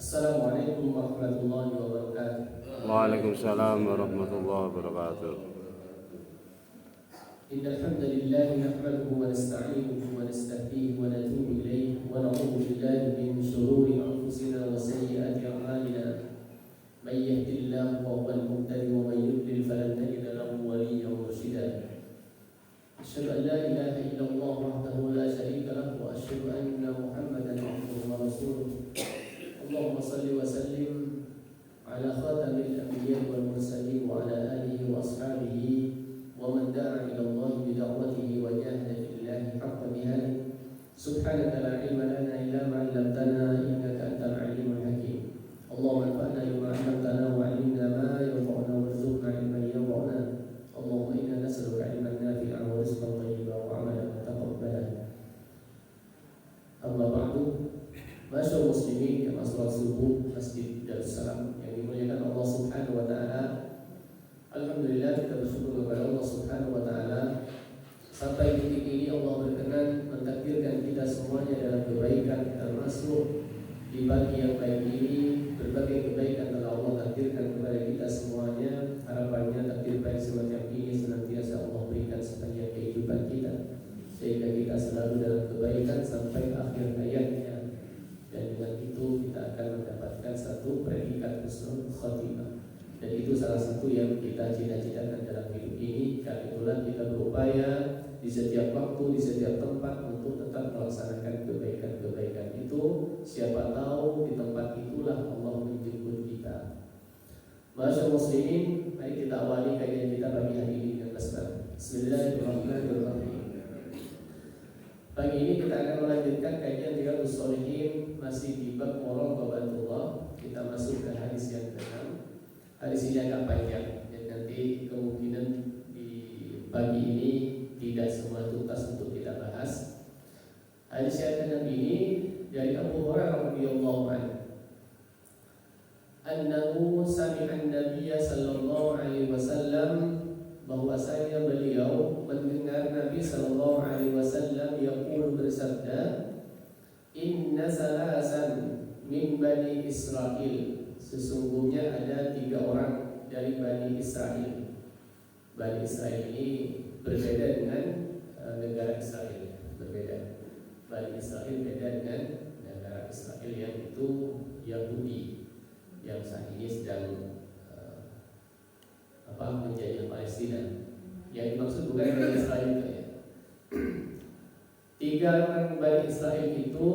Assalamualaikum warahmatullahi wabarakatuh. Waalaikumsalam warahmatullahi wabarakatuh. Innal hamdalillah nahmaduhu wa nasta'inuhu wa nastahdihi wa natubu ilayhi wa na'udzu billahi min shururi anfusina wa sayyiati a'malina. May yahdihillahu fahuwal muhtadi wa may yudlil falan tajida lahu waliyyan mursyida. Asyhadu an la ilaha illallah wahdahu la syarika lahu wa asyhadu anna Muhammadan abduhu wa rasuluh. Allahumma salli wa sallim ala khatamil anbiya wal mursalin wa ala alihi wa ashabihi wa man da'a ila Allah bi da'watihi wa jahada fillahi haqqa jihadihi. Subhanaka la ilma lana illa ma 'allamtana innaka antal alimul hakim. Allahumma anfa'na bima 'allamtana wa 'allimna ma yanfa'una warzuqna ilman yanfa'una. Allahumma inna nas'aluka ilman nafi'an wa rizqan thayyiban wa 'amalan mutaqabbalan. Amma ba'du. Masyaallah muslimin yang sholat subuh Masjid Darussalam yang dimuliakan Allah Subhanahu wa taala. Alhamdulillah kita bersyukur kepada Allah Subhanahu wa taala sampai detik ini Allah berkenan mentakdirkan kita semuanya dalam kebaikan, termasuk di pagi yang baik ini. Berbagai kebaikan telah Allah takdirkan kepada kita semuanya. Harapannya takdir baik semacam ini senantiasa Allah berikan sepanjang kehidupan kita, sehingga kita selalu dalam kebaikan sampai akhir hayatnya. Dan dengan itu kita akan mendapatkan satu predikat husnul khotimah. Dan itu salah satu yang kita cita-citakan dalam hidup ini. Karena itulah kita berupaya di setiap waktu, di setiap tempat untuk tetap melaksanakan kebaikan-kebaikan itu. Siapa tahu di tempat itulah Allah menjemput kita. Masyaallah muslimin, mari kita awali kajian kita pagi hari ini dengan basmalah. Bismillahirrahmanirrahim. Pagi ini kita akan melanjutkan kajian Riyadhus Shalihin masih di bab muraqabatullah. Kita masuk ke hadis yang ke-6. Hadis ini agak panjang dan nanti kemungkinan di pagi ini tidak semua tuntas untuk kita bahas. Hadis yang ke-6 ini dari Abu Hurairah radhiyallahu anhu. Annahu sami'a an-nabiy sallallahu alaihi wasallam, bahwasanya beliau mendengar Nabi sallallahu alaihi wasallam yaqul, bersabda, inna salasan min bani Israel, sesungguhnya ada 3 orang dari Bani Israel. Bani Israel ini berbeda dengan negara Israel, berbeda. Bani Israel beda dengan negara Israel yang itu Yahudi, yang saat ini sedang menjajah Palestina. Yang dimaksud bukan Bani Israel itu ya. 3 orang Bani Israel itu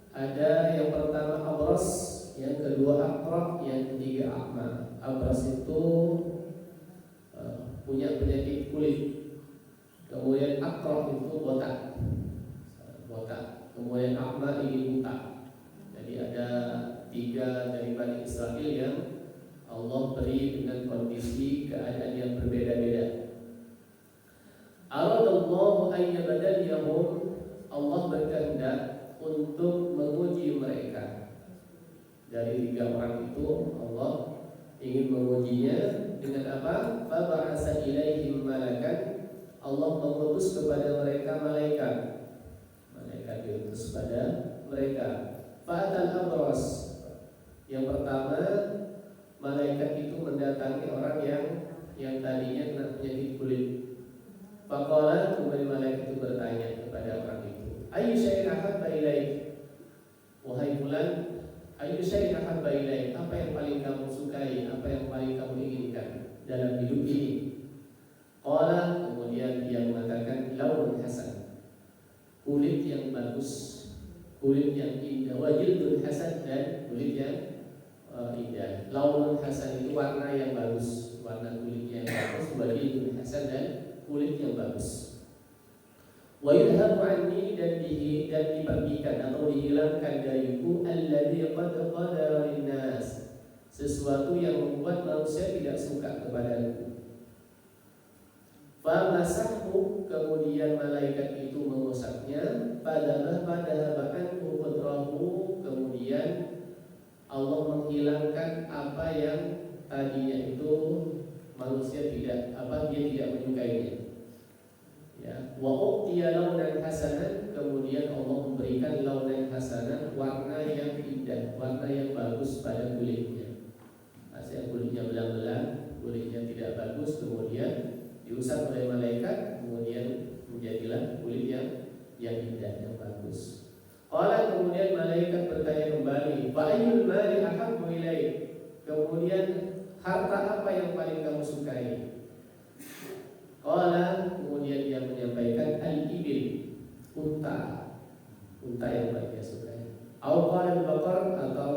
ada yang pertama Abras, yang kedua Aqra, yang ketiga A'ma. Abras itu punya penyakit kulit. Kemudian Aqra itu botak. Kemudian A'ma ini buta. Jadi ada 3 dari Bani Israel yang Allah beri dengan kondisi keadaan yang berbeda-beda. Aradallahu ayyabadaliyahum, Allah berkehendak untuk menguji mereka. Dari 3 orang itu Allah ingin mengujinya dengan apa? Faba'asa ilaihim malakan, Allah mengutus kepada mereka malaikat. Malaikat diutus kepada mereka. Fa'atal abras, yang pertama malaikat itu mendatangi orang yang tadinya kena penyakit kulit. Faqala, kemudian malaikat itu bertanya kepada orang itu, ayyu syai'in ahabba ilaik, wahai fulan, ayyu syai'in ahabba ilaik, apa yang paling kamu sukai, apa yang paling kamu inginkan dalam hidup ini? Qala, kemudian dia mengatakan, launun hasan, kulit yang bagus, kulit yang indah, wajildun hasan, dan kulit yang indah. Launun hasan itu warna yang bagus, warna kulitnya yang bagus. Wajildun hasan, dan kulit yang bagus. Wa yudhabu anni, dan dipergikan atau dihilangkan dariku alladzi qad qadara linnas, sesuatu yang membuat manusia tidak suka kepadaku. Fa masahu, kemudian malaikat itu mengusapnya. Padahal anhu qudrahu, kemudian Allah menghilangkan apa yang tadinya itu manusia dia tidak menyukainya. Ya, wa u'tiya launan hasanan, kemudian Allah memberikan launan hasanan, warna yang indah, warna yang bagus pada kulitnya. Asalnya kulitnya belang-belang, kulitnya tidak bagus, kemudian diusap oleh malaikat, kemudian menjadilah kulit yang indah, yang bagus. Qala, kemudian malaikat bertanya kembali, fa ayyul mali ahabbu ilaik? Kemudian harta apa yang paling kamu sukai? Qala, kemudian dia menyampaikan al-ibil, unta yang paling dia sukai. Au qala al-baqar, atau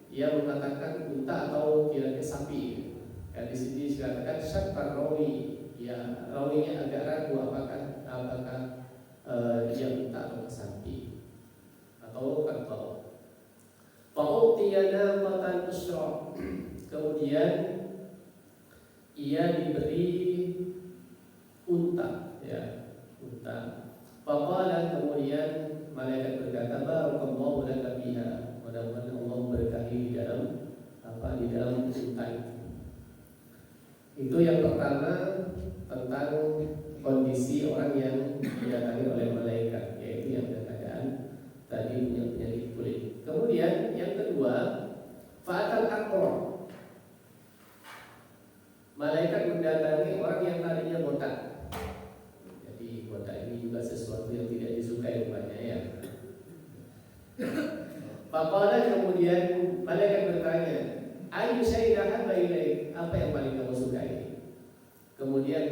ia mengatakan unta atau kira-kira sapi. Di sini dikatakan syakkar rawi, ya rawinya agak ragu apakah dia unta atau sapi atau kerbau. Fa'utiyana matan usra, kemudian ia diberi unta, ya, unta. Faqala, kemudian malaikat berkata, barakallahu laka biha, mudah-mudahan Allah memberkahi di dalam unta itu. Itu yang pertama tentang kondisi orang yang didatangi oleh malaikat, yaitu yang keadaan tadi punya penyakit kulit. Kemudian yang kedua, fa'atal aqra, malaikat mendatangi orang yang tadinya botak. Jadi botak ini juga sesuatu yang tidak disukai rupanya, ya. Faqala, kemudian malaikat bertanya, ayu syai'in ahabba ilaik? Apa yang paling kamu sukai? Kemudian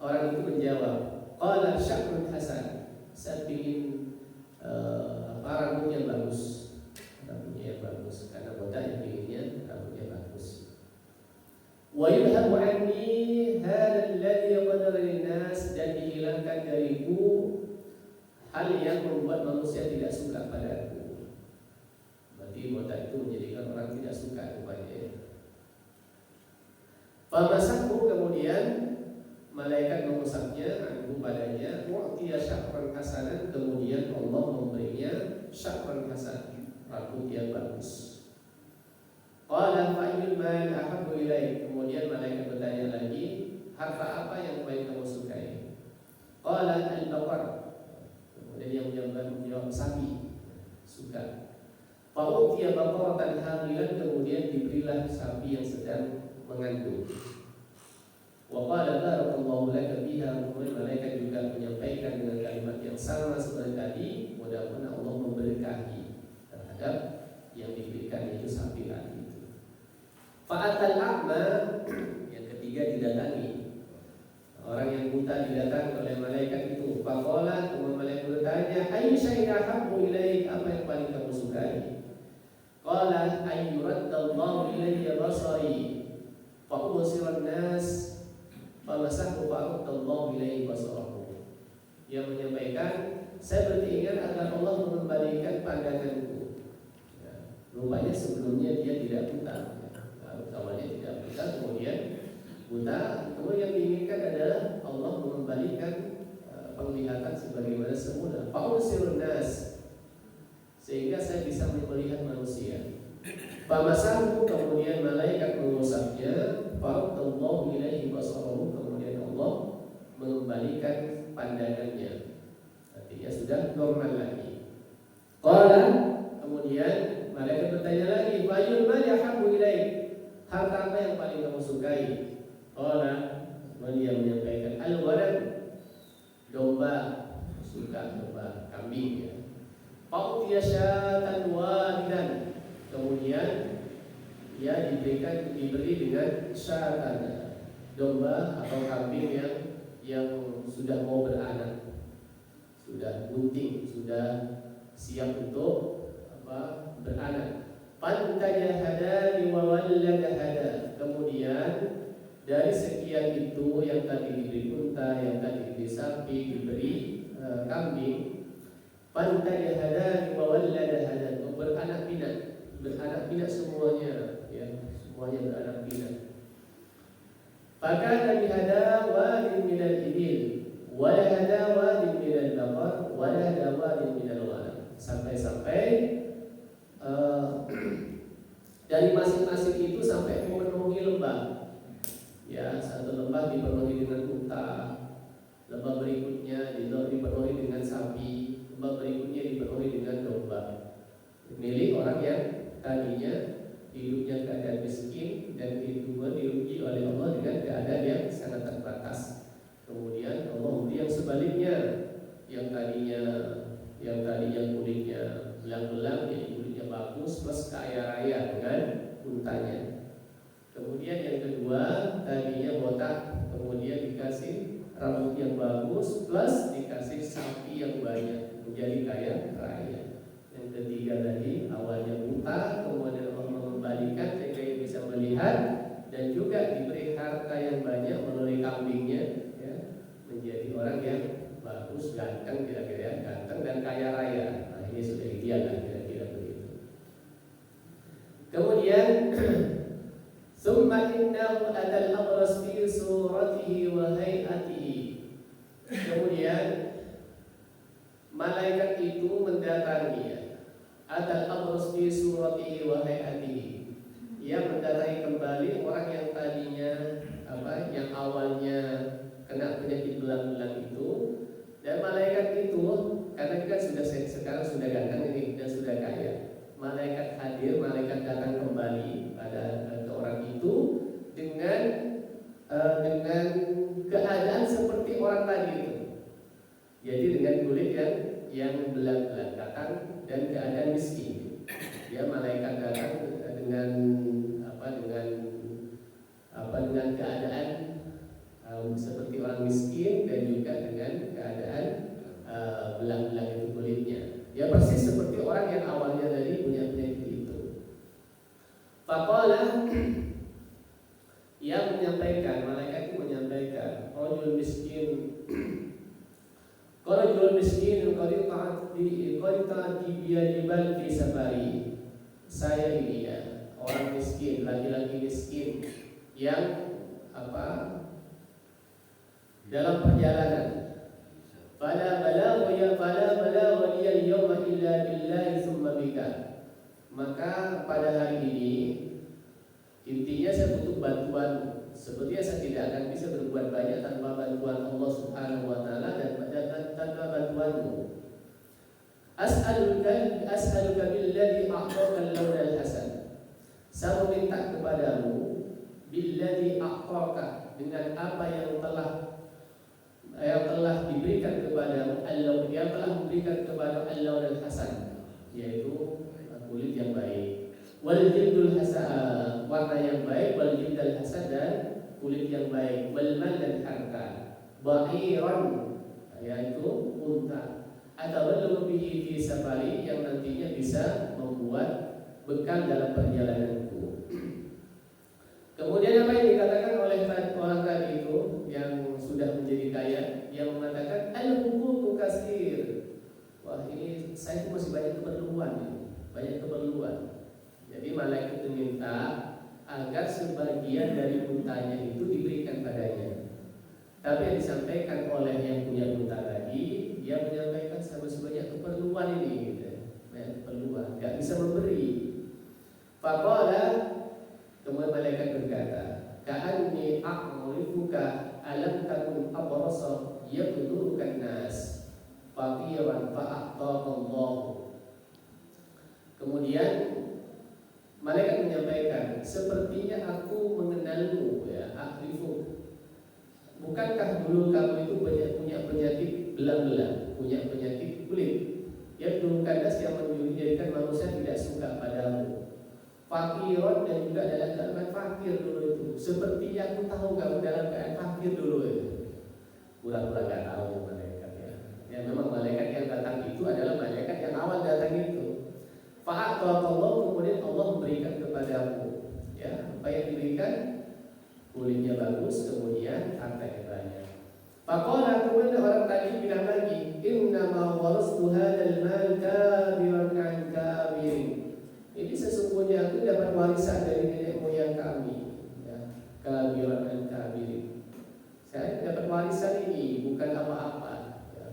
orang itu menjawab, qala syakrun hasan, saya ingin rambutnya bagus, karena botak yang inginnya rambutnya bagus. Wa yudhabu anni hadzal ladzi qadara lin-nas, dan dihilangkan dariku hal yang membuat manusia tidak suka padaku. Berarti botak itu menjadikan orang tidak suka kepadanya. Famasahu, kemudian malaikat mengusapnya anhu padanya, wa'tiya syakran hasanan, kemudian Allah memberinya syakran hasan, rambut yang bagus. Qala fa'il mal ahabbu ilaik, kemudian malaikat bertanya lagi, harta apa yang paling kamu sukai? Qala al-baqar, kemudian yang menjawab sapi, suka. Fa'utiya baqaratan hamilan, kemudian diberilah sapi yang sedang mengandung. Wa qala barakallahu laka biha, kemudian malaikat juga menyampaikan dengan kalimat yang sama seperti tadi, mudah-mudahan Allah memberkahi terhadap yang diberikan itu sapi tadi itu. Fa'atal a'ma, yang ketiga didatangi orang yang buta, didatangi oleh malaikat itu. Faqala, kemudian malaikat bertanya, ayyu syai'in ahabbu ilaik? Apa yang paling kamu sukai? Qala ayyuraddallahu ilayya basari fa ubsiran nas famasahu fa'udallahu ilayhi basarahu. Dia menyampaikan, saya beringat agar Allah mengembalikan pandanganku. Ya, rupanya sebelumnya dia tidak buta. Awalnya tidak buta, kemudian buta. Kemudian yang diinginkan adalah Allah mengembalikan penglihatan sebagaimana semula. Fa'ubsiran nas, sehingga saya bisa melihat manusia. Famasahu, kemudian malaikat mengusapnya. Fa'udallahu ilaihi basarahu, kemudian Allah mengembalikan pandangannya, artinya sudah normal lagi. Qala, kemudian malaikat bertanya lagi, fa'ayyul mali ahabbu ilaik? Harta apa yang paling kamu sukai? Qala, dia menyampaikan al-ghanam, domba, suka domba, kambing, ya. Fa'utiya syatan walidan, kemudian ia diberi dengan syatan, domba atau kambing yang sudah mau beranak, sudah bunting, sudah siap untuk beranak. Fantaya hadani wa wallada hada, kemudian dari sekian itu yang tadi diberi unta, yang tadi diberi sapi, diberi kambing, fantaya hadani wa wallada hada, beranak pinak semuanya, ya, semuanya beranak pinak. Fakana bihada wadin minal ibil, wala hada wadin minal baqar, wala hada wadin minal ghanam. Sampai-sampai dari masing-masing itu sampai memenuhi lembah. Ya, satu lembah dipenuhi dengan unta, lembah berikutnya dipenuhi dengan sapi, lembah berikutnya dipenuhi dengan domba. Milik orang yang tadinya hidupnya keadaan miskin dan kehidupan diuji oleh Allah dengan keadaan yang sangat terbatas. Kemudian Allah memberi yang sebaliknya, yang tadinya kulitnya belang-belang jadi kulitnya bagus plus kaya raya dengan untanya. Kemudian yang kedua tadinya botak, kemudian dikasih rambut yang bagus plus dikasih sapi yang banyak menjadi kaya raya. Yang ketiga tadi awalnya buta, kemudian Allah mengembalikan sehingga bisa melihat dan juga diberi harta yang banyak melalui kambingnya, ya, menjadi orang yang bagus, ganteng, kira-kira ganteng dan kaya raya. Nah, ini sudah ideal kan, kira-kira begitu. Kemudian summa innahu atal abras fi suratihi wa hay'atihi. Kemudian malaikat itu mendatangi atal abras fi suratihi wa hay'atihi. Ia mendatangi kembali orang yang tadinya yang awalnya kena penyakit belang-belang itu. Dan malaikat itu karena kan sekarang sudah ganteng ini dan sudah kaya. Malaikat hadir, malaikat datang kembali pada orang itu dengan keadaan seperti orang tadi itu. Jadi dengan kulit yang belang-belang datang dan keadaan miskin. Ya, malaikat datang dengan keadaan seperti orang miskin dan juga dengan keadaan belang-belang itu kulitnya. Ya persis seperti orang yang awalnya dari punya penyakit itu. Faqala, ia menyampaikan, malaikat itu menyampaikan, rajul miskin qad biyadibal fi safari. Saya ini ya, orang miskin, laki-laki miskin yang dalam perjalanan. Fala balagha al-yawma illa billahi thumma bika. Maka pada hari ini intinya saya butuh bantuan. Sepertinya saya tidak akan bisa berbuat banyak tanpa bantuan Allah Subhanahu wa taala dan tanpa bantuanmu. As'aluka billadhi a'taka al-lawn al-hasan. Saya meminta kepadamu billadhi a'taka, dengan apa yang telah diberikan kepadamu, yang telah memberikan kepada al-lawn al-hasan, yaitu kulit yang baik, wal jildul hasan, warna yang baik, wal jildul hasan, dan kulit yang baik, wal mal, dan harta, ba'iran, yaitu unta, atau bihi fi safari, yang nantinya bisa membuat bekal dalam perjalananku. Kemudian apa yang dikatakan oleh orang tadi itu yang sudah menjadi kaya, yang mengatakan al-huququ katsir. Wah, ini saya itu masih banyak keperluan. Jadi malaikat itu minta agar sebagian dari untanya itu diberikan padanya. Tapi yang disampaikan oleh yang punya unta tadi, dia menyampaikan sama sebanyak keperluan ini, gitu. Banyak keperluan, nggak bisa memberi. Faqala, kemudian malaikat berkata, ka'anni a'rifuka alam takun abrasa yaqdurukan nas faqiran fa'ataqallah. Kemudian malaikat menyampaikan, sepertinya aku mengenalmu, ya, a'rifu. Bukankah dulu kamu itu punya penyakit belang-belang, punya penyakit kulit? Yaqdurukan nas, yang menjadikan manusia tidak suka padamu. Fakiron, dan juga dalam keadaan fakir dulu itu. Seperti yang aku tahu kamu dalam keadaan fakir dulu itu. Pura-pura gak tahu ya malaikat, ya. Ya memang malaikat yang datang itu adalah malaikat yang awal datang itu. Fa'ataqallah, kemudian Allah memberikan kepadamu, ya, apa yang diberikan? Kulitnya bagus, kemudian harta yang banyak. Faqala, kemudian orang tadi bilang lagi, innama warastu hadzal mal kabiran an kabirin. Ini sesungguhnya aku dapat warisan dari nenek moyang kami, ya, kabiran dan kabirin. Saya dapat warisan ini, bukan apa-apa, ya.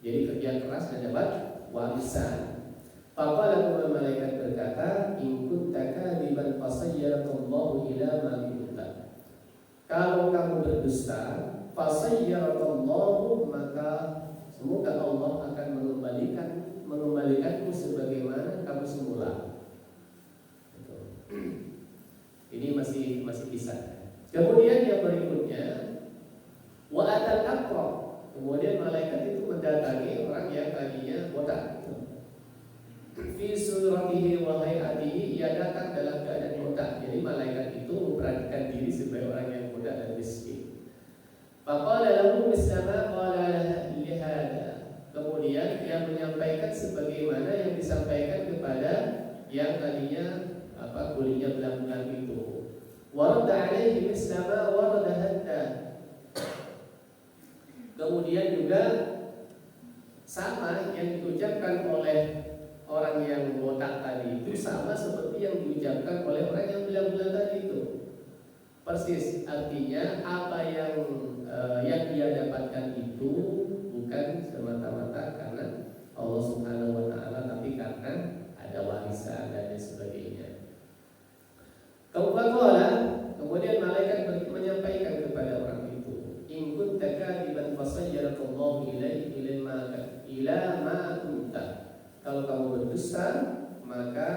Jadi kerja keras dan dapat warisan. Faqala, kemudian malaikat berkata, in kunta kadiban fasayyarakallahu ila ma kunta. Kalau kamu berdusta, fasayyarakallahu Allahu, maka semoga Allah akan mengembalikanmu sebagaimana kamu semula. Ini masih kisah. Kemudian yang berikutnya, wa atal aqra. Kemudian malaikat itu mendatangi orang yang tadinya botak. Fi suratihi wa hayatihi, ia datang dalam keadaan botak. Jadi malaikat itu memperhatikan diri sebagai orang yang botak dan miskin. Faqala lahu mislama qala li hada. Kemudian dia menyampaikan sebagaimana yang disampaikan kepada yang tadinya kulitnya belang-belang itu. Warada alaihi mislama warada hatta. Kemudian juga sama yang diucapkan oleh orang yang botak tadi itu sama seperti yang diucapkan oleh orang yang belang-belang tadi itu. Persis, artinya apa yang dia dapatkan itu bukan semata-mata karena Allah Subhanahu wa taala, tapi karena ada warisan dan sebagainya. Kemudian malaikat menyampaikan kepada orang itu, in kunta kadiban fasayyarakallahu ila ma kunta. Kalau kamu berdusta, maka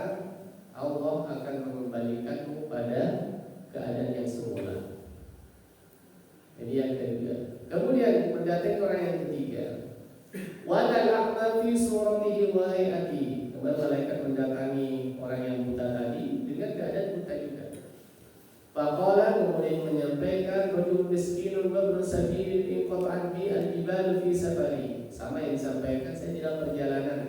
Allah akan mengembalikanmu pada keadaan yang semula. Jadi yang kedua. Kemudian mendatangi orang yang ketiga. Wa al-a'ma fi suratihi wa hayatihi. Kemudian malaikat mendatangi orang yang buta tadi dengan keadaan buta juga. Faqala, kemudian menyampaikan, rajul miskinun wa ibnu sabilin inqata'at bi al-jibal fi safari. Sama yang disampaikan, saya dalam perjalanan.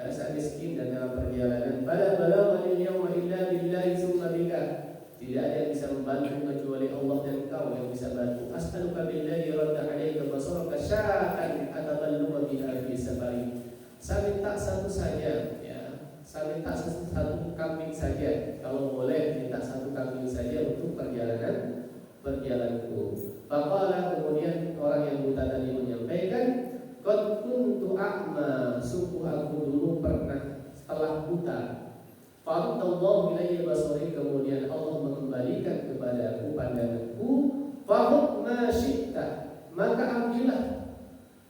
Saya miskin dan dalam perjalanan. Fala balagha al-yawma illa billahi summa bika. Tidak ada yang bisa membantu kecuali Allah dan Engkau yang bisa bantu. As'aluka billahi radda 'alaika basaraka sya'atan ataballu biha fi safari. Saya minta satu saja, ya. Saya minta satu kambing saja. Kalau boleh minta satu kambing saja untuk perjalananku. Faqala, kemudian orang yang buta tadi menyampaikan, qad kuntu a'ma, sungguh aku dulu pernah telah buta. Fa'adallahu ilayya basari, kemudian Allah mengembalikan kepadaku pandanganku. Fa'ud ma syi'ta, maka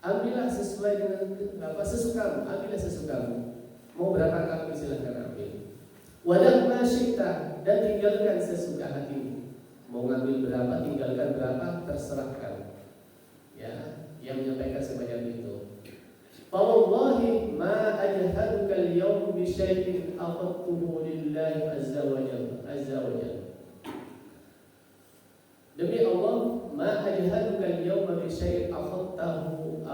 ambillah sesuai dengan sesukamu, ambillah sesukamu. Mau berapa kali silakan ambil. Wadah ma syi'ta, dan tinggalkan sesuka hatimu. Mau ngambil berapa, tinggalkan berapa, terserahkan. Ya, yang menyampaikan semacam itu. Wallahi ma ajhaduka al-yawm bi syai'in aqadtuhu lillahi azza wa jalla. Demi Allah, ma ajhaduka al-yawm bi syai'in aqadtahu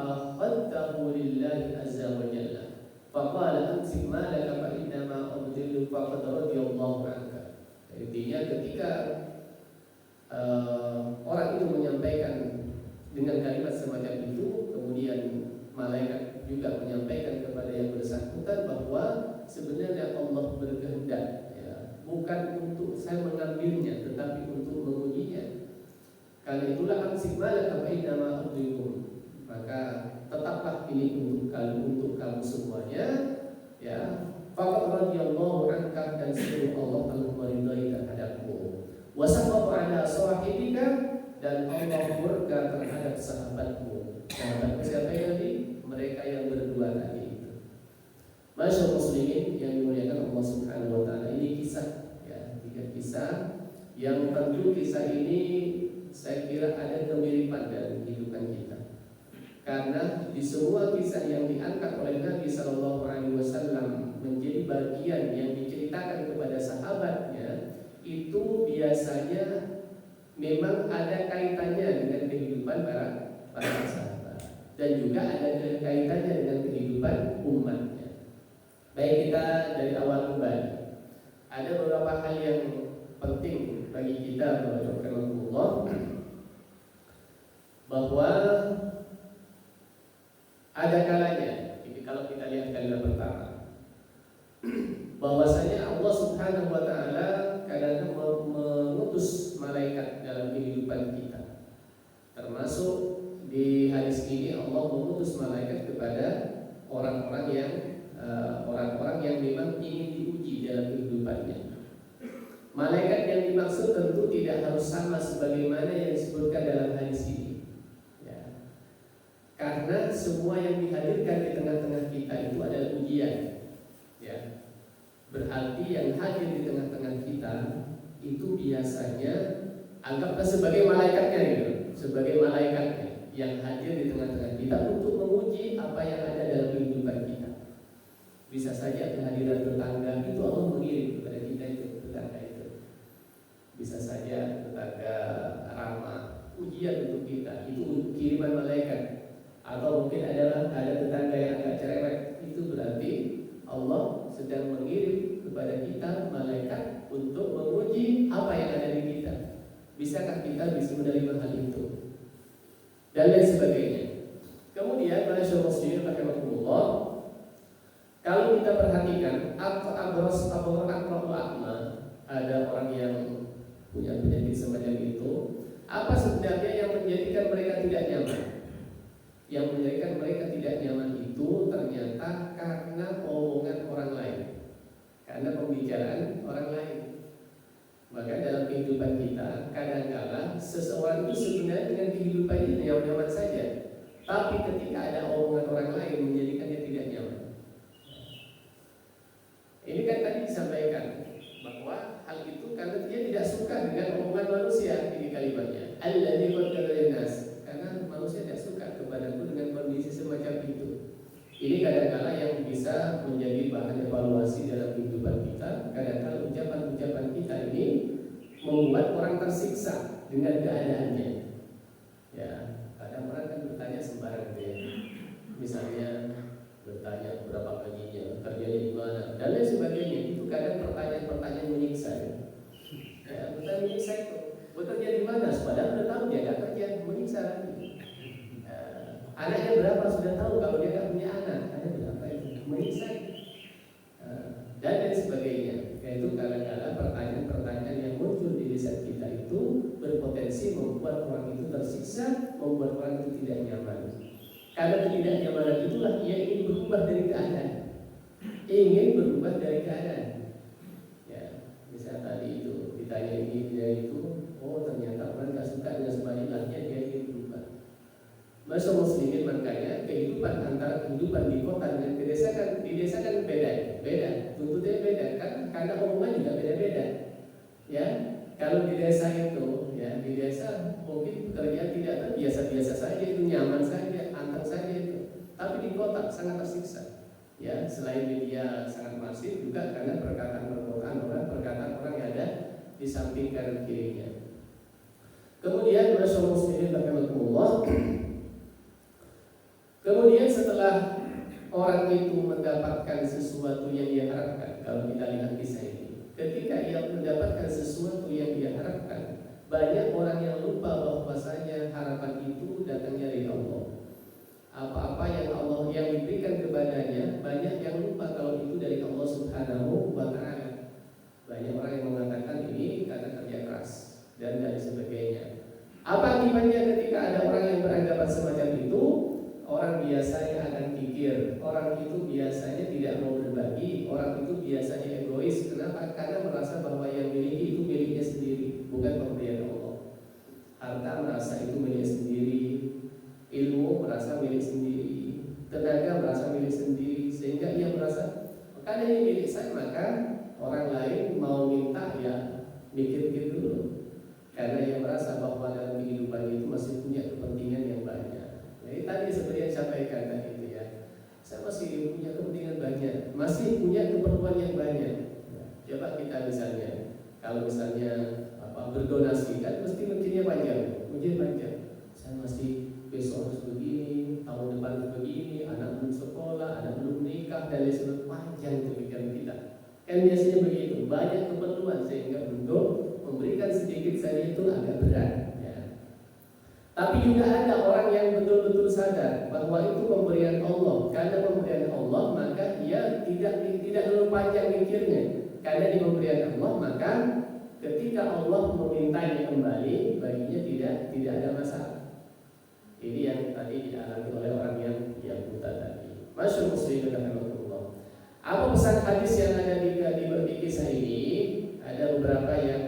lillahi azza wa jalla. Faqala amsik malaka fa inna ma abdilu faqad radiyallahu anka. Intinya ketika orang itu menyampaikan dengan kalimat semacam itu, kemudian malaikat juga menyampaikan kepada yang bersangkutan bahwa sebenarnya Allah berkehendak, ya, bukan untuk saya mengambilnya, tetapi untuk mengujinya. Karena itulah amsik malaka fa inna ma abdilu, maka tetaplah ini untuk kamu semuanya, ya. Faqad radiyallahu anka, dan seluruh Allah telah meridai terhadapmu. Wa sallatu ala sahibika, dan Allah murka terhadap sahabatmu. Sahabatmu siapa tadi? Mereka yang berdua tadi. Masyaallah muslimin yang dimuliakan Allah Subhanahu wa taala. Ini kisah, ya, 3 kisah yang tentu kisah ini saya kira ada kemiripan dalam kehidupan kita. Karena di semua kisah yang diangkat oleh Nabi sallallahu alaihi wasallam menjadi bagian yang diceritakan kepada sahabatnya, itu biasanya memang ada kaitannya dengan kehidupan para sahabat, dan juga ada kaitannya dengan kehidupan umatnya. Baik, kita dari awal kembali. Ada beberapa hal yang penting bagi kita bahwa ada kalanya, kalau kita lihat kalimat pertama, bahwasanya Allah Subhanahu wa taala kadang mengutus malaikat dalam kehidupan kita. Termasuk di hadis ini Allah mengutus malaikat kepada orang-orang yang memang ingin diuji dalam kehidupannya. Malaikat yang dimaksud tentu tidak harus sama sebagaimana yang disebutkan dalam hadis ini. Ya. Karena semua yang dihadirkan di tengah-tengah kita itu adalah ujian. Ya. Berarti yang hadir di tengah-tengah kita itu biasanya anggaplah sebagai malaikatnya gitu, sebagai malaikatnya yang hadir di tengah-tengah kita untuk menguji apa yang ada dalam kehidupan kita. Bisa saja kehadiran tetangga itu Allah mengirim kepada kita itu tetangga itu. Bisa saja tetangga ramah, ujian untuk kita, itu kiriman malaikat. Atau mungkin ada tetangga yang agak cerewet, itu berarti Allah sedang mengirim kepada kita malaikat untuk menguji apa yang ada di kita. Bisakah kita bisa menerima hal itu? Dan lain sebagainya. Kemudian masyaallah muslimin rahimakumullah, kalau kita perhatikan ada orang yang punya penyakit semacam itu, apa sebenarnya yang menjadikan mereka tidak nyaman? Yang menjadikan mereka tidak nyaman itu ternyata karena omongan orang lain, karena pembicaraan orang lain. Maka dalam kehidupan kita kadang-kala seseorang itu sebenarnya dengan kehidupannya nyaman-nyaman saja, tapi ketika ada omongan orang lain menjadikannya tidak nyaman. Ini kan tadi disampaikan bahwa hal itu karena dia tidak suka dengan omongan manusia. Ini kalimatnya alladzi qaddara linnas, karena manusia tidak suka kepadaku dengan kondisi semacam itu. Ini kadang-kala yang bisa menjadi bahan evaluasi dalam kehidupan kita. Kadang-kala ucapan-ucapan kita ini membuat orang tersiksa dengan keadaannya. Ya, kadang orang kan bertanya sembarang ya. Misalnya bertanya berapa gajinya, kerjanya di mana, dan lain sebagainya. Itu kadang pertanyaan-pertanyaan menyiksa. Ya, pertanyaan menyiksa itu. Bekerja di mana? Padahal sudah tahu dia nggak kerja, menyiksa lagi. Anaknya berapa? Sudah tahu kalau dia nggak punya anak. Anaknya berapa itu? Menyiksa. Dan lain sebagainya. Yaitu kadang-kadang pertanyaan-pertanyaan yang muncul di lisan kita itu berpotensi membuat orang itu tersiksa, membuat orang itu tidak nyaman. Karena ketidaknyamanan itulah ia ingin berubah dari keadaan. Ingin berubah dari keadaan. Ya, misalnya tadi itu ditanya ini dia itu, oh ternyata orang tak suka dengan sebaliknya, dia ingin berubah. Masa muslimin, makanya kehidupan antara kehidupan di kota dengan di desa kan beda, tuntutnya beda kan, karena omongan juga beda-beda. Ya, kalau di desa itu, ya di desa mungkin pekerjaan tidak biasa-biasa saja, itu nyaman saja, anteng saja itu. Tapi di kota sangat tersiksa. Ya, selain media sangat masif juga karena perkataan orang yang ada di samping kanan kirinya. Kemudian masyaallah muslimin rahimakumullah. Kemudian setelah orang itu mendapatkan sesuatu yang dia harapkan, kalau kita lihat kisah ini, ketika ia mendapatkan sesuatu yang dia harapkan, banyak orang yang lupa bahwasanya harapan itu datangnya dari Allah. Apa-apa yang Allah yang diberikan kepadanya, banyak yang lupa kalau itu dari Allah Subhanahu wa Ta'ala. Banyak orang yang mengatakan ini karena kerja keras dan lain sebagainya. Apa akibatnya ketika ada orang yang beranggapan semacam itu? Orang biasanya akan pikir, orang itu biasanya tidak mau berbagi, orang itu biasanya egois. Kenapa? Karena merasa bahwa yang miliki itu miliknya sendiri, bukan pemberian Allah. Harta merasa itu milik sendiri, ilmu merasa milik sendiri, tenaga merasa milik sendiri, sehingga ia merasa karena ini milik saya, maka orang lain mau minta ya mikir-mikir dulu, karena ia merasa bahwa dalam kehidupan itu masih punya kepentingan yang banyak. Jadi tadi seperti yang saya sampaikan tadi itu ya, saya masih punya kepentingan banyak, masih punya keperluan yang banyak. Coba kita misalnya, kalau misalnya berdonasi kan mesti mikirnya panjang. Saya masih besok harus begini, tahun depan harus begini, anak belum sekolah, anak belum nikah, dan lain sebagainya. Panjang itu pikiran kita. Kan biasanya begitu, banyak keperluan sehingga untuk memberikan sedikit saja itu agak berat. Tapi juga ada orang yang betul-betul sadar bahwa itu pemberian Allah. Karena pemberian Allah, maka ia tidak terlalu panjang mikirnya. Karena di pemberian Allah, maka ketika Allah memintanya kembali, baginya tidak ada masalah. Ini yang tadi dialami oleh orang yang buta tadi. Masyaallah muslimin rahimakumullah. Apa pesan hadis yang ada di kisah ini? Ada beberapa yang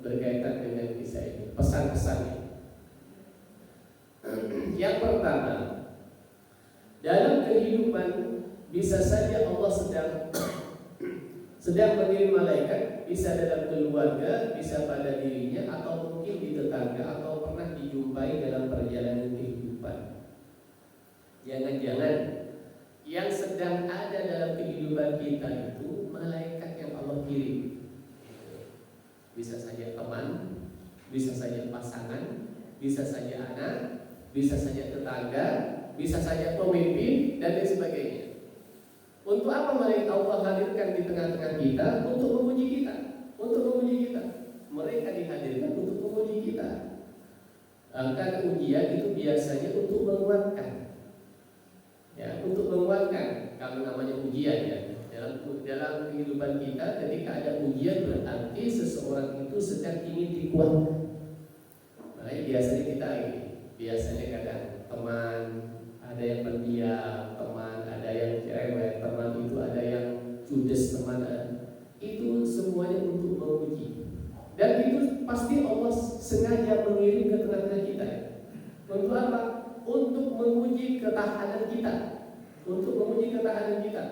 berkaitan dengan kisah ini. Pesan-pesannya. Yang pertama, Dalam kehidupan bisa saja Allah sedang mengirim malaikat, bisa dalam keluarga, bisa pada dirinya, atau mungkin di tetangga, atau pernah dijumpai dalam perjalanan kehidupan. Jangan-jangan yang sedang ada dalam kehidupan kita itu malaikat yang Allah kirim. Bisa saja teman, bisa saja pasangan, bisa saja anak, bisa saja tetangga, bisa saja pemimpin, dan lain sebagainya. Untuk apa malaikat Allah hadirkan di tengah-tengah kita? Untuk menguji kita. Untuk menguji kita. Mereka dihadirkan untuk menguji kita. Karena ujian itu biasanya untuk menguatkan. Ya, untuk menguatkan. Kalau namanya ujian ya. Dalam kehidupan kita, ketika ada ujian berarti seseorang itu sedang ingin dikuatkan. Makanya biasanya kita ini, biasanya kadang teman ada yang pendiam, teman ada yang cerewet, teman itu ada yang judes, teman itu semuanya untuk menguji. Dan itu pasti Allah sengaja mengirim ke tengah-tengah kita. Untuk apa? Untuk menguji ketahanan kita. Untuk menguji ketahanan kita.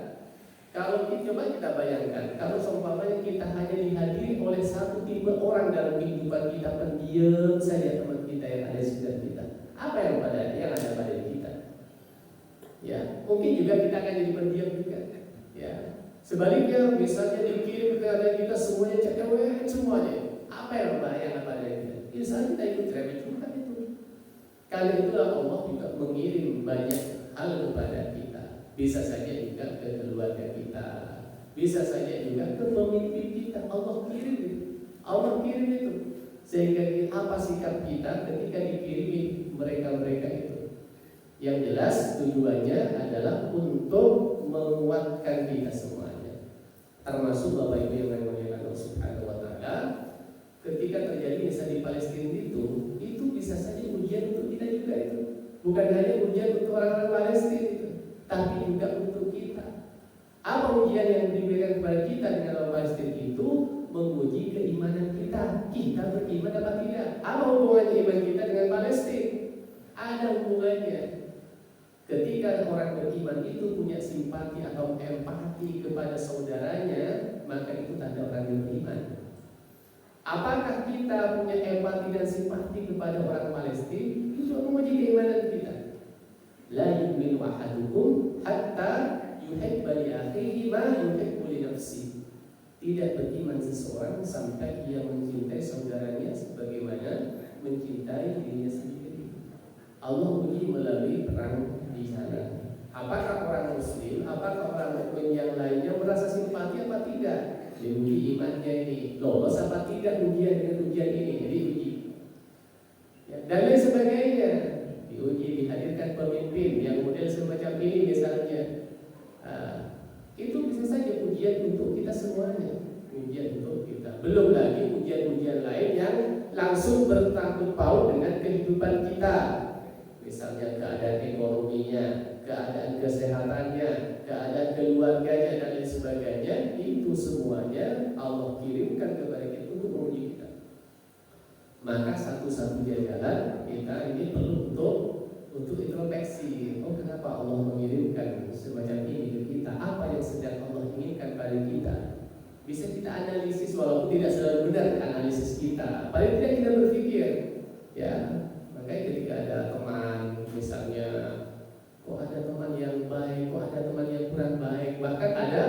Kalau coba kita bayangkan, kalau seumpamanya kita hanya dihadiri oleh satu tipe orang dalam kehidupan kita, pendiam saja teman kita yang ada di sekitar kita, apa yang ada pada kita? Ya, mungkin juga kita akan jadi pendiam juga. Ya, sebaliknya misalnya dikirim kepada kita semuanya cewek semuanya, apa yang ada pada kita? Misalnya kita ikut cerewet juga itu. Kali itulah Allah juga mengirim banyak hal kepada kita. Bisa saja juga ke keluarga kita, bisa saja juga ke pemimpin kita. Allah kirim itu. Sehingga apa sikap kita ketika dikirimi mereka-mereka itu? Yang jelas tujuannya adalah untuk menguatkan kita semuanya. Termasuk Bapak Ibu yang dimuliakan Allah Subhanahu wa taala, ketika terjadi misalnya di Palestina itu bisa saja ujian untuk kita juga itu. Bukan hanya ujian untuk orang-orang Palestina itu, tapi juga untuk kita. Apa ujian yang diberikan kepada kita dengan orang Palestina itu? Menguji keimanan kita. Kita beriman apa tidak? Apa hubungannya iman kita dengan Palestina? Ada hubungannya. Ketika orang beriman itu punya simpati atau empati kepada saudaranya, maka itu tanda orang yang beriman. Apakah kita punya empati dan simpati kepada orang Palestina? Itu menguji keimanan kita. La yu'minu ahadukum hatta yuhibba li akhihi ma yuhibbu li nafsihi. Tidak beriman seseorang sampai ia mencintai saudaranya sebagaimana mencintai dirinya sendiri. Allah uji melalui perang di sana. Apakah orang Muslim, apakah orang mukmin yang lainnya merasa simpati apa tidak? Diuji imannya ini, lolos apa tidak ujian dengan ujian ini, jadi uji. Ya, dan lain sebagainya. Diuji, dihadirkan pemimpin yang model semacam ini misalnya. Itu bisa saja ujian untuk kita semuanya. Ujian untuk kita. Belum lagi ujian-ujian lain yang langsung bertanggung paut dengan kehidupan kita. Misalnya keadaan ekonominya, keadaan kesehatannya, keadaan keluarganya dan lain sebagainya. Itu semuanya Allah kirimkan kepada kita untuk menguji kita. Maka satu-satunya jalan kita ini perlu untuk introspeksi. Oh, kenapa Allah mengirimkan semacam ini ke kita? Apa yang sedang Allah inginkan pada kita? Bisa kita analisis, walaupun tidak selalu benar analisis kita. Paling tidak kita berpikir, ya. Makanya ketika ada teman, misalnya, kok ada teman yang baik, kok ada teman yang kurang baik, bahkan ada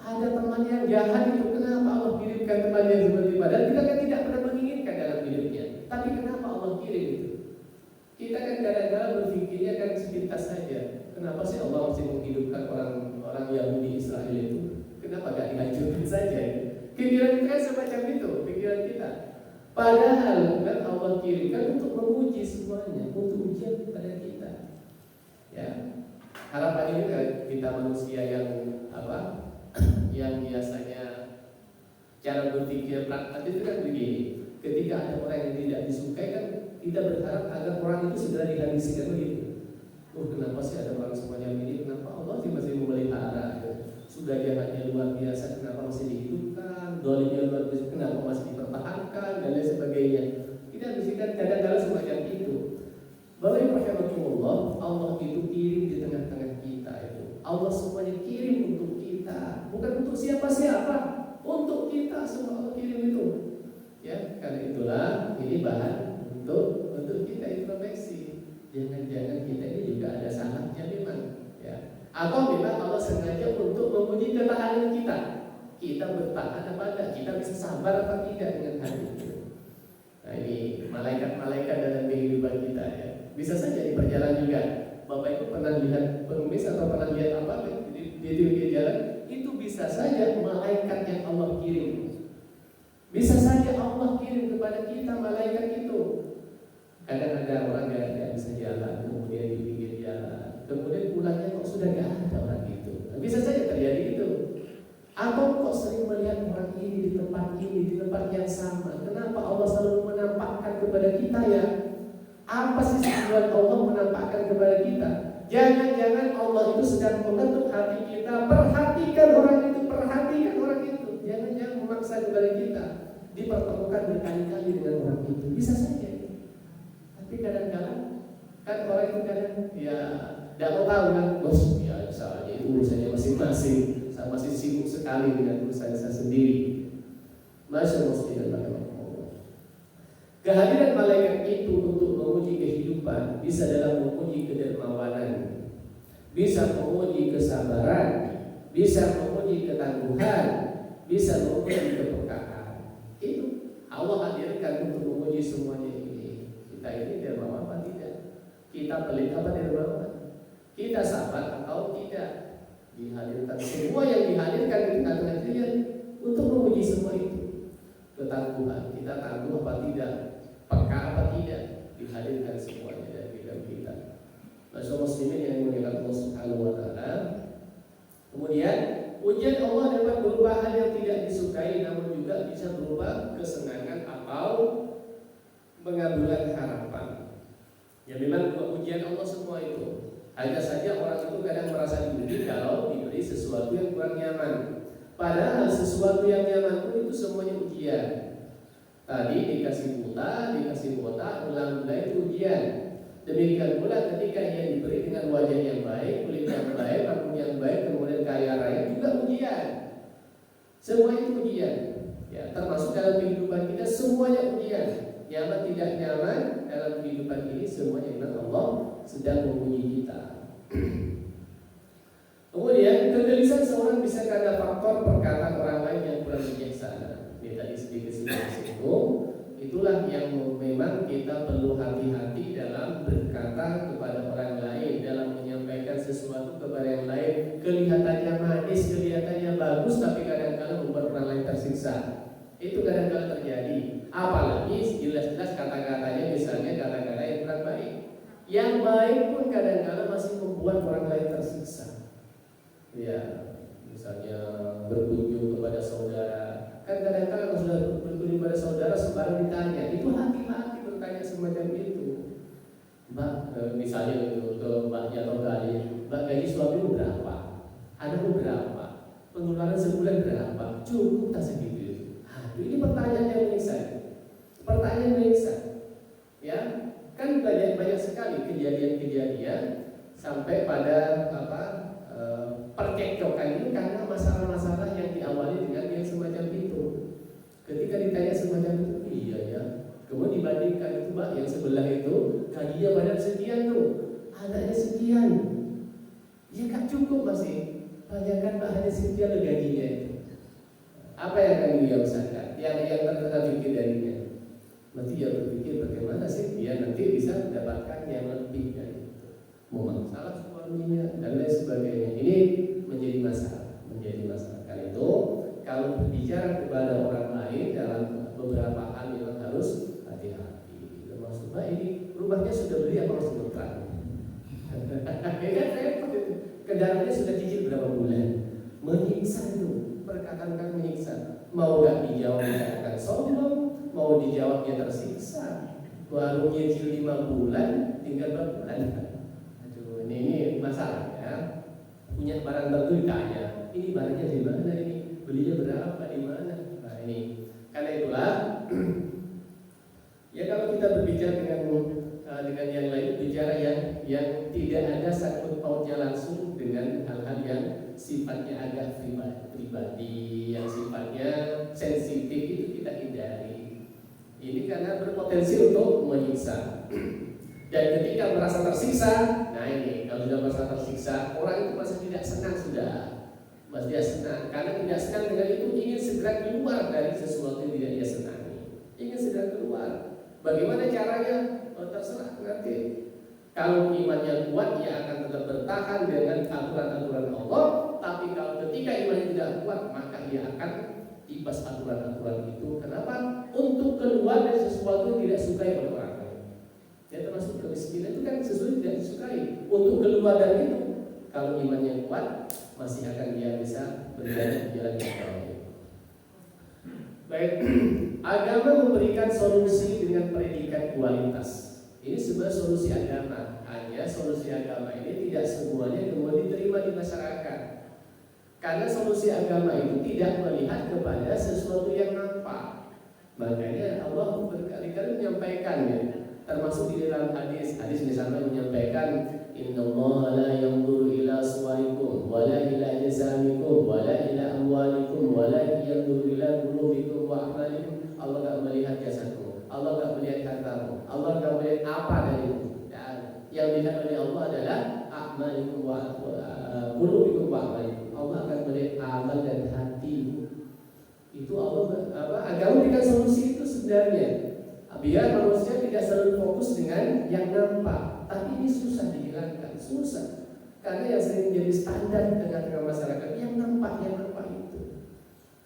teman yang jahat itu. Kenapa Allah kirimkan teman yang seperti itu? Padahal kita kan tidak pernah menginginkan dalam hidupnya. Tapi kenapa Allah kirim itu? Kita kan kadang-kadang berpikirnya kan sepintas saja. Kenapa sih Allah mesti menghidupkan orang Yahudi Israel itu? Kenapa gak dihancurkan saja? Pikiran kita kan semacam itu, pikiran kita. Padahal kan Allah kirimkan untuk menguji semuanya, untuk ujian kepada kita. Ya, harapan ini kan kita manusia yang yang biasanya cara berpikir pragmatis itu kan begini. Ketika ada orang yang tidak disukai kan kita berharap agar orang itu segera dihabiskan begitu. Kenapa sih ada orang semuanya ini? Kenapa Allah masih memelihara? Sudah jahatnya luar biasa, kenapa masih dihidupkan? Dolimnya luar biasa, kenapa masih dipertahankan? Dan lain sebagainya. Kita bisikan kadang-kadang semacam itu. Bapak Ibu rahimakumullah, Allah itu kirim di tengah-tengah Allah semuanya kirim untuk kita, bukan untuk siapa-siapa, untuk kita semua Allah kirim itu. Ya, karena itulah ini bahan untuk kita introspeksi. Jangan-jangan kita ini juga ada salahnya memang, ya. Atau memang Allah sengaja untuk menguji ketahanan kita. Kita bertahan apa enggak? Kita bisa sabar apa tidak dengan hal itu? Nah, ini malaikat-malaikat dalam kehidupan kita, ya. Bisa saja di perjalanan juga. Bapak Ibu pernah lihat pengemis atau pernah lihat apa di jalan? Itu bisa saja malaikat yang Allah kirim. Bisa saja Allah kirim kepada kita malaikat itu. Kadang ada orang yang bisa jalan, kemudian di pinggir jalan, kemudian pulangnya kok sudah nggak ada orang itu. Bisa saja terjadi itu. Atau kok sering melihat orang ini di tempat yang sama. Kenapa Allah selalu menampakkan kepada kita, ya? Apa sih tujuan Allah menampakkan kepada kita? Jangan-jangan Allah itu sedang membentuk hati kita. Perhatikan orang itu, perhatikan orang itu. Jangan-jangan memaksa kepada kita dipertemukan berkali-kali dengan orang itu. Bisa saja. Tapi kadang-kadang kan orang itu kadang ya tidak mau tahu kan, bos ya misalnya itu urusannya masing-masing, saya masih sibuk sekali dengan urusan saya sendiri. Masya Allah. Kehadiran malaikat itu untuk menguji kehidupan, bisa dalam menguji kedermawanan, bisa menguji kesabaran, bisa menguji ketangguhan, bisa menguji kepekaan. Itu Allah hadirkan untuk menguji semuanya ini. Kita ini dermawan apa tidak? Kita pelit apa dermawan? Kita sabar atau tidak? Dihadirkan semua yang dihadirkan di tengah-tengah kalian untuk menguji semua itu. Ketangguhan, kita tangguh apa tidak? Peka apa tidak? Dihadirkan semuanya dari dalam kita. Masyaallah muslimin yang dimuliakan Allah Subhanahu wa taala. Kemudian ujian Allah dapat berupa hal yang tidak disukai, namun juga bisa berupa kesenangan atau pengabulan harapan. Ya memang ujian Allah semua itu. Hanya saja orang itu kadang merasa diberi kalau diberi sesuatu yang kurang nyaman. Padahal sesuatu yang nyaman pun itu semuanya ujian. Tadi dikasih buta, dikasih botak, ulang itu ujian. Demikian pula ketika ia diberi dengan wajah yang baik, kulit yang baik, rambut yang baik, kemudian kaya raya juga ujian. Semua itu ujian. Ya, termasuk dalam kehidupan kita semuanya ujian. Nyaman tidak nyaman dalam kehidupan ini semuanya memang Allah sedang menguji kita. Kemudian kegelisahan seorang bisa karena faktor perkataan orang lain yang kurang bijaksana. Ini tadi sedikit singgung. Itulah yang memang kita perlu hati-hati dalam berkata kepada orang lain, dalam menyampaikan sesuatu kepada yang lain. Kelihatannya manis, kelihatannya bagus, tapi kadang-kadang membuat orang lain tersiksa. Itu kadang-kadang terjadi. Apalagi jelas-jelas kata-katanya misalnya kata-kata yang kurang baik. Yang baik pun kadang-kadang masih membuat orang lain tersiksa. Ya, misalnya berkunjung kepada saudara. Kan kadang-kadang kalau sudah berkunjung kepada saudara sembarang ditanya. Itu hati-hati bertanya semacam itu. Mbak, misalnya itu ke mbaknya atau Mbak gaji suamimu berapa? Anakmu berapa? Pengeluaran sebulan berapa? Cukup tak segitu? Ini pertanyaan yang menyiksa. Pertanyaan menyiksa. Ya, kan banyak sekali kejadian-kejadian sampai pada percekcokan ini karena masalah-masalah yang diawali dengan yang semacam itu. Ketika ditanya semacam itu, iya ya. Kemudian dibandingkan itu, Mbak, yang sebelah itu gajinya badan sekian tuh, anaknya sekian. Ya gak cukup masih. Bayangkan Mbak hanya sekian loh gajinya itu. Apa yang akan dia usahakan? Yang terkena pikir darinya. Nanti dia berpikir bagaimana sih dia nanti bisa mendapatkan yang lebih dari itu. Mau masalah suaminya dan lain sebagainya. Ini menjadi masalah. Karena itu kalau berbicara kepada orang lain dalam beberapa hal yang harus hati-hati. Termasuk Mbak ini rumahnya sudah beli apa masih kontrak? Kendaraannya sudah cicil berapa bulan? Menyiksa itu, perkataan menyiksa. Mau gak dijawab dikatakan sombong, mau dijawabnya tersiksa. Baru nyicil 5 bulan, tinggal berapa bulan? Aduh, ini masalah ya. Punya barang tertentu ditanya, ini barangnya di mana ini? Belinya berapa di mana? Nah ini, karena itulah ya kalau kita berbicara dengan yang lain, bicara yang tidak ada sangkut pautnya langsung dengan hal-hal sifatnya agak pribadi, yang sifatnya sensitif itu kita hindari. Ini karena berpotensi untuk menyiksa. Dan ketika merasa tersiksa, nah ini kalau sudah merasa tersiksa, orang itu masih tidak senang sudah. Masih tidak senang, karena tidak senang dengan itu ingin segera keluar dari sesuatu yang tidak dia senangi. Ingin segera keluar. Bagaimana caranya? Oh, terserah nanti. Kalau imannya kuat, ia akan tetap bertahan dengan aturan-aturan Allah. Tapi kalau ketika imannya tidak kuat, maka ia akan ibas aturan-aturan itu. Kenapa? Untuk keluar dari sesuatu yang tidak sukai oleh orang lain. Ya, termasuk kemiskinan itu kan sesuatu yang tidak disukai. Untuk keluar dari itu, kalau imannya kuat, masih akan dia bisa berjalan di jalan yang baik. Baik, agama memberikan solusi dengan predikat kualitas. Ini sebenarnya solusi agama. Hanya solusi agama ini tidak semuanya kemudian diterima di masyarakat. Karena solusi agama itu tidak melihat kepada sesuatu yang nampak. Makanya Allah berkali-kali menyampaikannya. Termasuk di dalam hadis misalnya menyampaikan innallaha la yanzuru ila suwarikum wala ila ajsamikum wala ila amwalikum wala yanzuru ila qulubikum wa a'malikum. Allah enggak melihat jasadmu, Allah enggak melihat hartamu, Allah enggak melihat apa darimu. Yang dilihat oleh Allah adalah a'malikum wa qulubikum wa a'malikum. Allah akan melihat amal dan hatimu. Itu Allah agama berikan solusi itu sebenarnya. Biar manusia tidak selalu fokus dengan yang nampak, tapi ini susah dihilangkan, susah. Karena yang sering menjadi standar di tengah-tengah masyarakat yang nampak itu.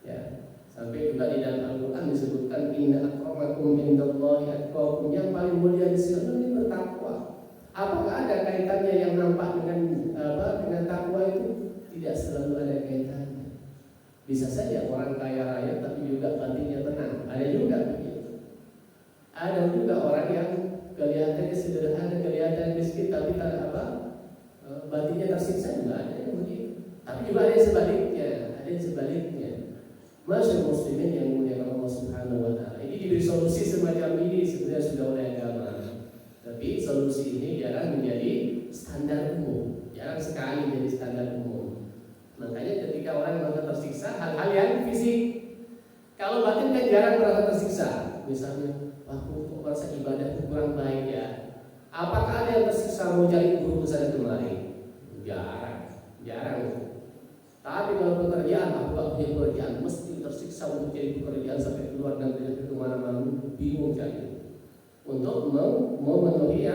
Ya, sampai juga di dalam Al-Quran disebutkan inna akramakum indallahi atqakum, yang paling mulia di sisi Allah ini bertakwa. Apakah ada kaitannya yang nampak dengan takwa itu? Tidak selalu ada kaitannya. Bisa saja orang kaya raya tapi juga batinnya tenang. Ada juga begitu. Ada juga orang yang kelihatannya sederhana, kelihatan miskin tapi batinnya tersiksa juga ada yang begitu. Tapi juga ada yang sebaliknya. Masyaallah muslimin yang dimuliakan Allah Subhanahu wa taala. Ini diberi solusi semacam ini sebenarnya sudah oleh agama. Tapi solusi ini jarang menjadi standar umum. Jarang sekali menjadi standar umum. Makanya ketika orang merasa tersiksa hal-hal yang fisik. Kalau batin kan jarang merasa tersiksa. Misalnya aku kok merasa ibadah kurang baik ya. Apakah ada yang tersiksa mau cari guru kesana kemari? Jarang. Tapi kalau pekerjaan, aku gak punya pekerjaan, mesti tersiksa untuk cari pekerjaan sampai keluar dan tidak kemana-mana, bingung cari. Untuk memenuhi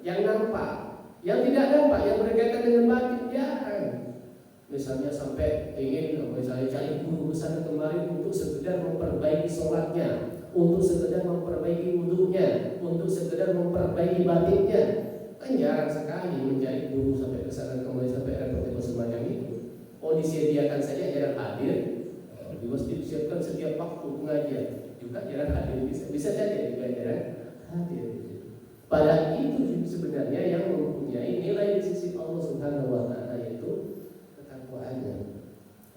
yang nampak, yang tidak nampak, yang berkaitan dengan batin jarang. Misalnya sampai ingin misalnya cari guru kesana kemari untuk sekedar memperbaiki sholatnya, untuk sekedar memperbaiki wudunya, untuk sekedar memperbaiki batinnya. Kan jarang sekali mencari guru sampai kesana kemari sampai repot-repot semacam itu. Oh, disediakan saja jarang hadir. Di masjid disiapkan setiap waktu pengajian juga jarang hadir, bisa saja juga jarang hadir. Padahal itu sebenarnya yang mempunyai nilai di sisi Allah Subhanahu wa taala, yaitu ketakwaannya.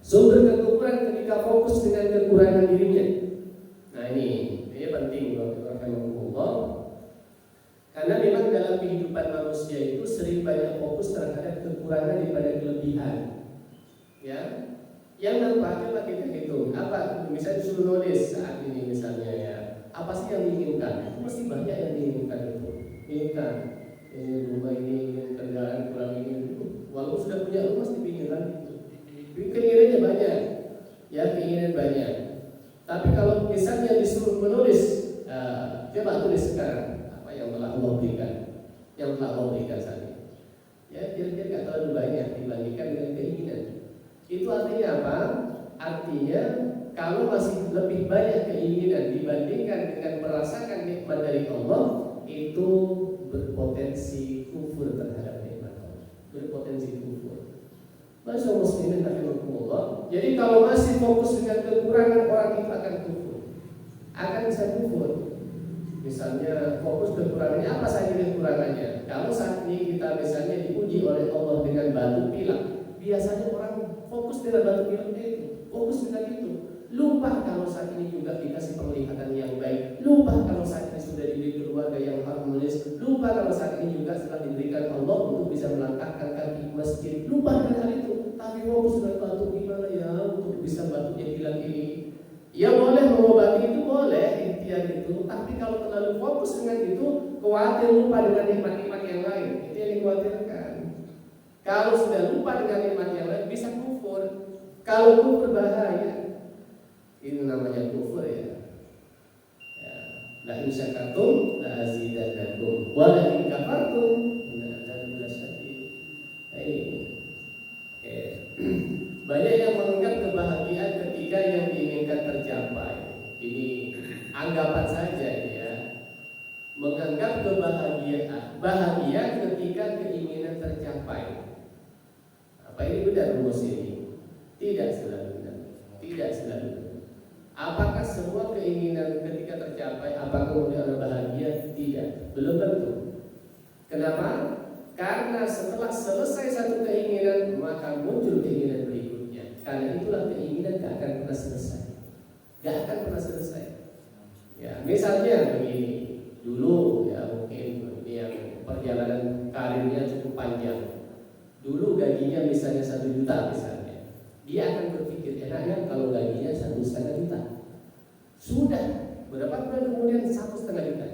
Sumber kekurangan ketika fokus dengan kekurangan dirinya. Nah ini penting bagi Allah. Karena memang dalam kehidupan manusia itu sering banyak fokus terhadap kekurangan daripada kelebihan. Ya, yang nampaknya kita hitung apa? Misalnya disuruh nulis saat ini misalnya ya, apa sih yang diinginkan? Mesti banyak yang diinginkan itu. Inginkan ini rumah ini, ingin kendaraan kurang ini. Walaupun sudah punya rumah mesti ingin lagi. Keinginannya banyak, ya keinginan banyak. Tapi kalau misalnya disuruh menulis, coba tulis sekarang apa yang telah Allah berikan, saat ini. Ya kira-kira nggak terlalu banyak dibandingkan dengan keinginan. Itu artinya apa? Artinya kalau masih lebih banyak keinginan dibandingkan dengan merasakan nikmat dari Allah, itu berpotensi kufur terhadap nikmat Allah, berpotensi kufur. Masyaallah muslimin rahimakumullah. Jadi kalau masih fokus dengan kekurangan, orang itu akan kufur, akan bisa kufur. Misalnya fokus kekurangannya, apa saja kekurangannya? Kalau saat ini kita misalnya diuji oleh Allah dengan batu pilak, biasanya orang fokus dengan batu pilaknya itu, fokus dengan itu. Lupa kalau saat ini juga dikasih penglihatan yang baik. Lupa kalau saat ini sudah diberi keluarga yang harmonis. Lupa kalau saat ini juga setelah diberikan Allah untuk bisa melangkahkan kaki ke masjid. Lupa dengan hal itu. Tapi fokus dengan batuk gimana ya untuk bisa batuknya hilang ini. Ya boleh mengobati itu boleh ikhtiar itu, tapi kalau terlalu fokus dengan itu, khawatir lupa dengan nikmat-nikmat yang lain. Itu yang dikhawatirkan. Kalau sudah lupa dengan nikmat yang lain bisa kufur. Kalau kufur bahaya. Ini namanya kufur ya. La in syakartum la azidannakum wa la in kafartum la azabu lasyadid. Banyak yang menganggap kebahagiaan ketika yang diinginkan tercapai. Ini anggapan saja ya. Menganggap bahagia ketika keinginan tercapai. Apa ini benar rumus ini? Tidak selalu benar. Tidak selalu benar. Apakah semua keinginan ketika tercapai apakah kemudian bahagia? Tidak, belum tentu. Kenapa? Karena setelah selesai satu keinginan maka muncul keinginan berikutnya. Karena itulah keinginan gak akan pernah selesai. Gak akan pernah selesai. Ya, misalnya begini, dulu ya mungkin ini yang perjalanan karirnya cukup panjang. Dulu gajinya misalnya 1 juta misalnya, dia akan berpikir enaknya kalau gajinya 1,5 juta. Sudah berapa bulan kemudian 1,5 juta,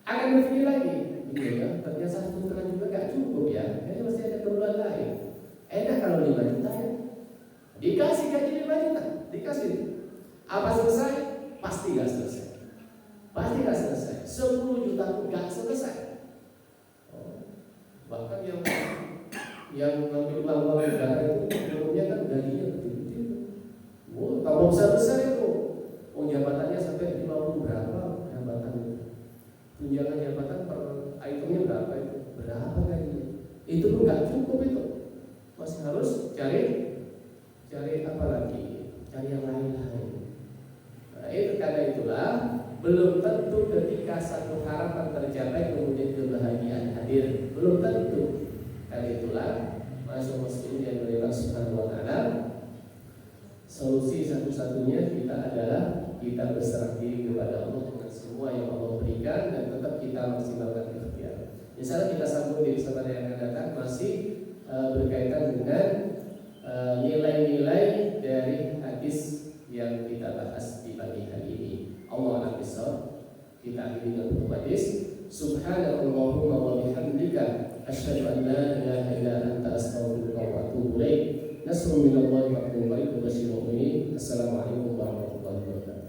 akan berpikir lagi, gitu ya, ternyata 1,5 juta gak cukup ya, kayaknya masih ada keperluan lain. Enak kalau 5 juta ya, dikasih gaji 5 juta, dikasih. Apa selesai? Pasti gak selesai. Pasti gak selesai. 10 juta pun gak selesai. Bahkan yang ngambil uang negara itu sebelumnya kan gajinya kecil-kecil. Tambah besar-besar itu. Jabatannya sampai 50 berapa jabatan itu. Tunjangan jabatan per itemnya berapa itu? Berapa gajinya? Itu pun nggak cukup itu. Masih harus cari apa lagi? Cari yang lain-lain. Nah, itu karena itulah belum tentu ketika satu harapan tercapai kemudian kebahagiaan hadir. Belum tentu. Karena itulah masuk muslim yang dari Allah Subhanahu wa taala, solusi satu-satunya kita adalah kita berserah diri kepada Allah dengan semua yang Allah berikan dan tetap kita maksimalkan ikhtiar. Misalnya kita sambung di kesempatan yang akan datang masih berkaitan dengan nilai-nilai dari hadis yang kita bahas di pagi hari ini. Allah a'lam bishawab. Kita akhiri dengan hadis. Subhanallahumma wa bihamdika asyhadu an la ilaha illa anta astaghfiruka wa atubu ilaik. Nasrun minallahi wa fadlun wa basyiril mu'minin. Assalamualaikum warahmatullahi wabarakatuh.